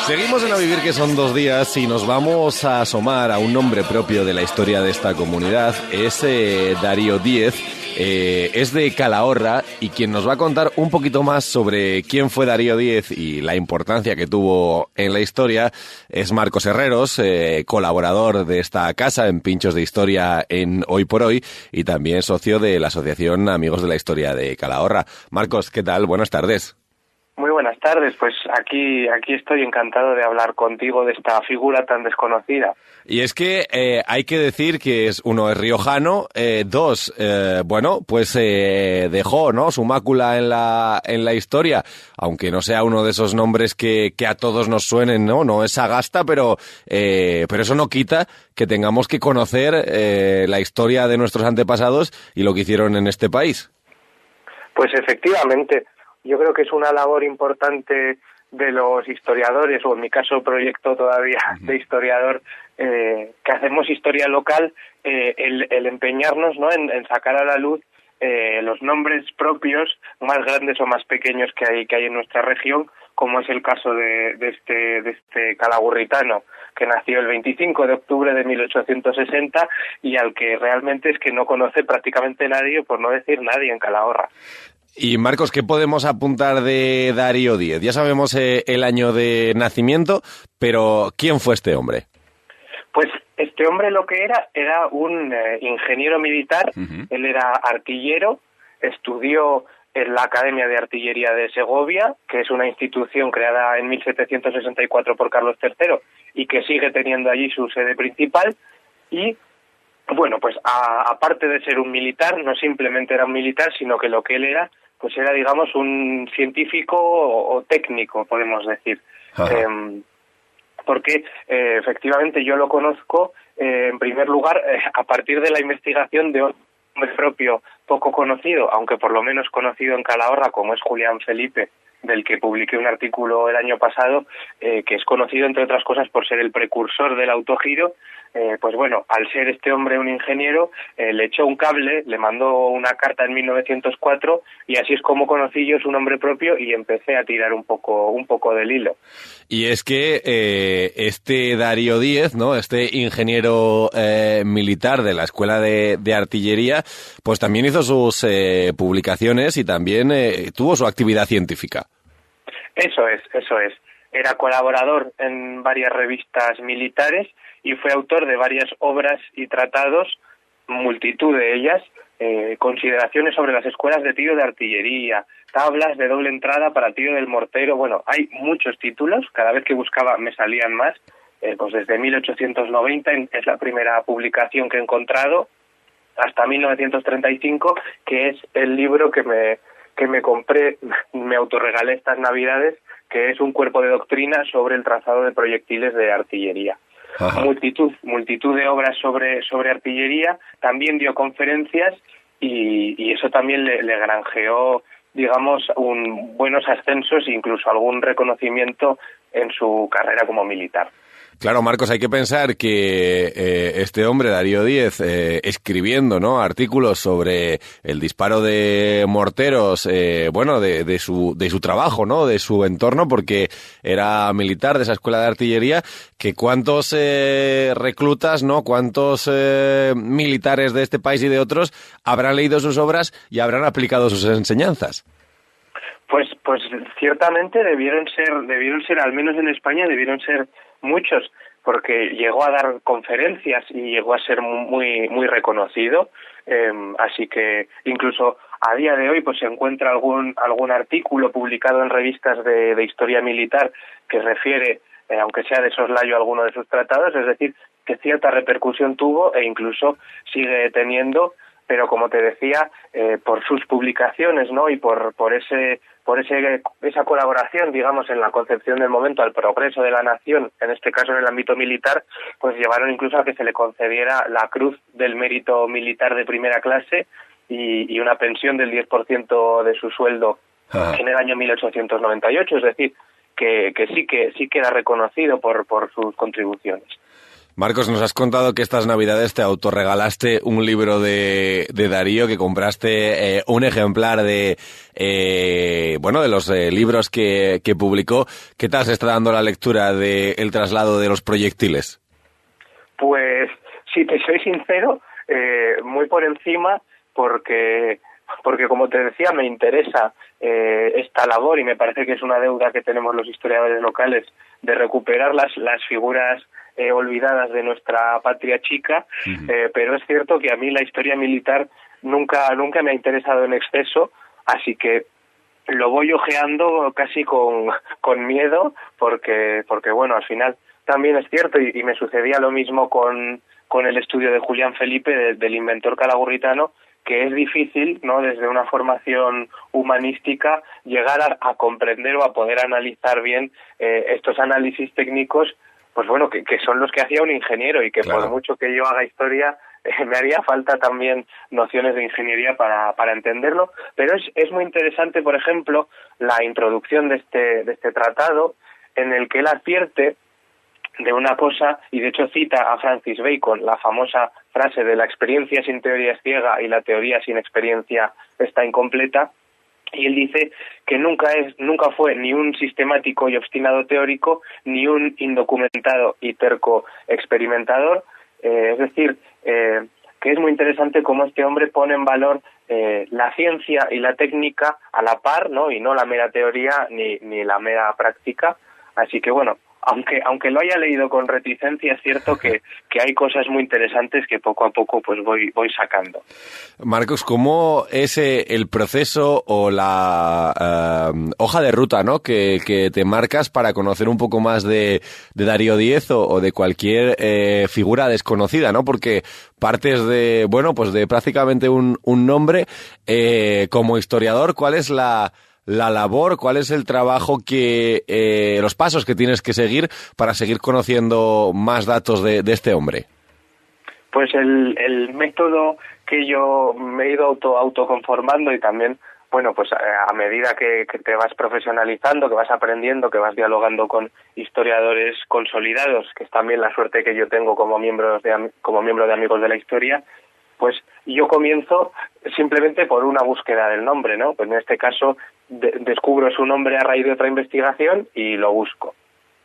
Seguimos en A Vivir, que son 2 días, y nos vamos a asomar a un nombre propio de la historia de esta comunidad. Es Darío Díez, es de Calahorra, y quien nos va a contar un poquito más sobre quién fue Darío Díez y la importancia que tuvo en la historia es Marcos Herreros, colaborador de esta casa en Pinchos de Historia en Hoy por Hoy, y también socio de la Asociación Amigos de la Historia de Calahorra. Marcos, ¿qué tal? Buenas tardes. Muy buenas tardes, pues aquí estoy encantado de hablar contigo de esta figura tan desconocida. Y es que hay que decir que uno es riojano, dos, dejó, ¿no?, su mácula en la historia, aunque no sea uno de esos nombres que a todos nos suenen, ¿no? No es Sagasta, pero eso no quita que tengamos que conocer la historia de nuestros antepasados y lo que hicieron en este país. Pues efectivamente. Yo creo que es una labor importante de los historiadores, o en mi caso proyecto todavía de historiador, que hacemos historia local, el empeñarnos, ¿no?, en sacar a la luz los nombres propios, más grandes o más pequeños que hay en nuestra región, como es el caso de este calagurritano, que nació el 25 de octubre de 1860 y al que realmente es que no conoce prácticamente nadie, por no decir nadie, en Calahorra. Y Marcos, ¿qué podemos apuntar de Darío Díez? Ya sabemos el año de nacimiento, pero ¿quién fue este hombre? Pues este hombre lo que era un ingeniero militar. Uh-huh. Él era artillero, estudió en la Academia de Artillería de Segovia, que es una institución creada en 1764 por Carlos III y que sigue teniendo allí su sede principal. Y bueno, pues aparte de ser un militar, no simplemente era un militar, sino que lo que él era, pues era, digamos, un científico o técnico, podemos decir. Porque efectivamente yo lo conozco, en primer lugar, a partir de la investigación de un hombre propio poco conocido, aunque por lo menos conocido en Calahorra, como es Julián Felipe, del que publiqué un artículo el año pasado, que es conocido, entre otras cosas, por ser el precursor del autogiro. Pues bueno, al ser este hombre un ingeniero, le echó un cable, le mandó una carta en 1904, y así es como conocí yo su nombre propio y empecé a tirar un poco del hilo. Y es que este Darío Díez, ¿no?, este ingeniero militar de la Escuela de Artillería, pues también hizo sus publicaciones y también tuvo su actividad científica. Eso es. Era colaborador en varias revistas militares y fue autor de varias obras y tratados, multitud de ellas, consideraciones sobre las escuelas de tiro de artillería, tablas de doble entrada para tiro del mortero. Bueno, hay muchos títulos, cada vez que buscaba me salían más. Pues desde 1890 es la primera publicación que he encontrado, hasta 1935, que es el libro que me compré, me autorregalé estas Navidades, que es un cuerpo de doctrina sobre el trazado de proyectiles de artillería. Ajá. Multitud de obras sobre artillería, también dio conferencias y eso también le granjeó, digamos, buenos ascensos e incluso algún reconocimiento en su carrera como militar. Claro, Marcos, hay que pensar que este hombre, Darío Díez, escribiendo, ¿no?, artículos sobre el disparo de morteros, de su trabajo, ¿no?, de su entorno, porque era militar de esa escuela de artillería, que cuántos reclutas, ¿no?, cuántos militares de este país y de otros habrán leído sus obras y habrán aplicado sus enseñanzas. Pues ciertamente debieron ser, al menos en España, debieron ser muchos, porque llegó a dar conferencias y llegó a ser muy muy reconocido, así que incluso a día de hoy pues se encuentra algún artículo publicado en revistas de historia militar que refiere, aunque sea de soslayo, a alguno de sus tratados, es decir, que cierta repercusión tuvo e incluso sigue teniendo, pero como te decía, por sus publicaciones, ¿no?, y por esa colaboración, digamos, en la concepción del momento al progreso de la nación, en este caso en el ámbito militar, pues llevaron incluso a que se le concediera la Cruz del Mérito Militar de primera clase y una pensión del 10% de su sueldo en el año 1898, es decir, que sí que era reconocido por sus contribuciones. Marcos, nos has contado que estas Navidades te autorregalaste un libro de Darío, que compraste un ejemplar de de los libros que publicó. ¿Qué tal se está dando la lectura de El traslado de los proyectiles? Pues, si te soy sincero, muy por encima, porque como te decía, me interesa esta labor y me parece que es una deuda que tenemos los historiadores locales de recuperar las figuras olvidadas de nuestra patria chica, pero es cierto que a mí la historia militar nunca me ha interesado en exceso, así que lo voy ojeando casi con miedo, porque bueno, al final también es cierto, y me sucedía lo mismo con el estudio de Julián Felipe, del inventor calagurritano, que es difícil, ¿no?, desde una formación humanística, llegar a comprender o a poder analizar bien estos análisis técnicos, pues bueno, que son los que hacía un ingeniero, y que claro, por mucho que yo haga historia, me haría falta también nociones de ingeniería para entenderlo. Pero es muy interesante, por ejemplo, la introducción de este tratado, en el que él advierte de una cosa, y de hecho cita a Francis Bacon, la famosa frase de la experiencia sin teoría es ciega y la teoría sin experiencia está incompleta, y él dice que nunca fue ni un sistemático y obstinado teórico, ni un indocumentado y terco experimentador. Es decir, que es muy interesante cómo este hombre pone en valor la ciencia y la técnica a la par, ¿no?, y no la mera teoría ni la mera práctica. Así que bueno, aunque lo haya leído con reticencia, es cierto que hay cosas muy interesantes que poco a poco pues voy sacando. Marcos, ¿cómo es el proceso o la hoja de ruta, ¿no?, que te marcas para conocer un poco más de Darío Díez o de cualquier figura desconocida, ¿no? Porque partes de prácticamente un nombre. Como historiador, ¿cuál es la labor, cuál es el trabajo los pasos que tienes que seguir para seguir conociendo más datos de este hombre? Pues el método que yo me he ido autoconformando, y también, bueno, pues a medida que te vas profesionalizando, que vas aprendiendo, que vas dialogando con historiadores consolidados, que es también la suerte que yo tengo como miembro de Amigos de la Historia, pues yo comienzo simplemente por una búsqueda del nombre, ¿no? Pues en este caso descubro su nombre a raíz de otra investigación y lo busco.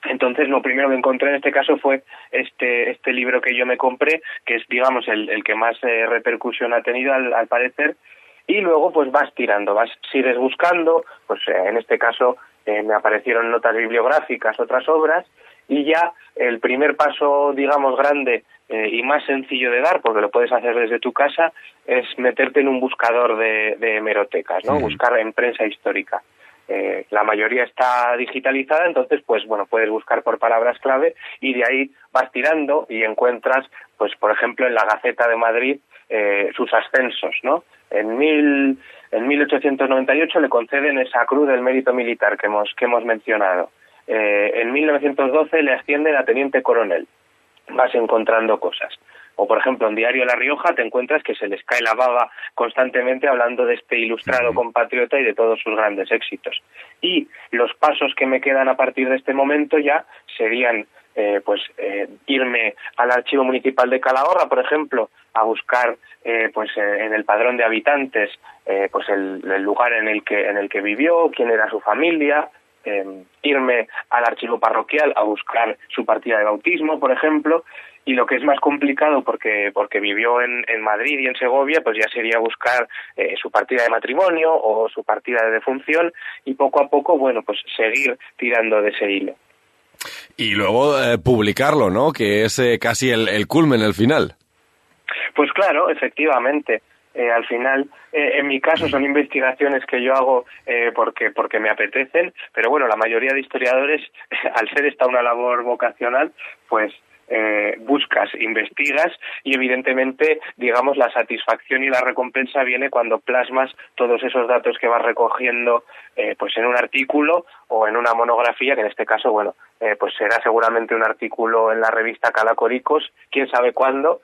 Entonces lo primero que encontré en este caso fue este libro que yo me compré, que es, digamos, el que más repercusión ha tenido al parecer, y luego pues sigues buscando, pues en este caso me aparecieron notas bibliográficas, otras obras, y ya el primer paso, digamos, grande y más sencillo de dar, porque lo puedes hacer desde tu casa, es meterte en un buscador de hemerotecas, ¿no? Buscar en prensa histórica. La mayoría está digitalizada, entonces, pues bueno, puedes buscar por palabras clave y de ahí vas tirando y encuentras, pues por ejemplo, en la Gaceta de Madrid, sus ascensos, ¿no? En 1898 le conceden esa Cruz del Mérito Militar que hemos mencionado. En 1912 le ascienden a teniente coronel. Vas encontrando cosas. O, por ejemplo, en Diario La Rioja te encuentras que se les cae la baba constantemente hablando de este ilustrado compatriota y de todos sus grandes éxitos. Y los pasos que me quedan a partir de este momento ya serían irme al Archivo Municipal de Calahorra, por ejemplo, a buscar en el padrón de habitantes el lugar en el que vivió, quién era su familia, irme al archivo parroquial a buscar su partida de bautismo, por ejemplo, y lo que es más complicado porque vivió en Madrid y en Segovia, pues ya sería buscar su partida de matrimonio o su partida de defunción, y poco a poco, bueno, pues seguir tirando de ese hilo. Y luego publicarlo, ¿no?, que es casi el culmen, el final. Pues claro, efectivamente. Al final, en mi caso, son investigaciones que yo hago porque me apetecen, pero bueno, la mayoría de historiadores, al ser esta una labor vocacional, pues buscas, investigas, y evidentemente, digamos, la satisfacción y la recompensa viene cuando plasmas todos esos datos que vas recogiendo pues en un artículo o en una monografía, que en este caso, bueno, pues será seguramente un artículo en la revista Calacoricos, quién sabe cuándo,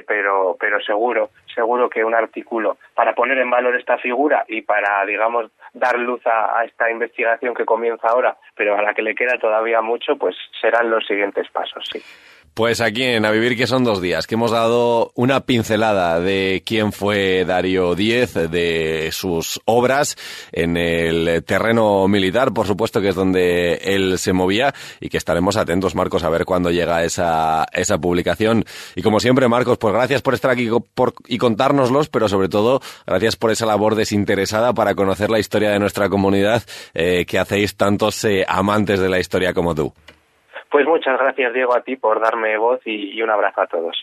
pero seguro que un artículo para poner en valor esta figura y para, digamos, dar luz a esta investigación que comienza ahora, pero a la que le queda todavía mucho, pues serán los siguientes pasos, sí. Pues aquí en A Vivir que son 2 días, que hemos dado una pincelada de quién fue Darío Díez, de sus obras en el terreno militar, por supuesto que es donde él se movía, y que estaremos atentos, Marcos, a ver cuándo llega esa publicación. Y como siempre, Marcos, pues gracias por estar aquí y contárnoslos, pero sobre todo gracias por esa labor desinteresada para conocer la historia de nuestra comunidad que hacéis tantos amantes de la historia como tú. Pues muchas gracias, Diego, a ti por darme voz y un abrazo a todos.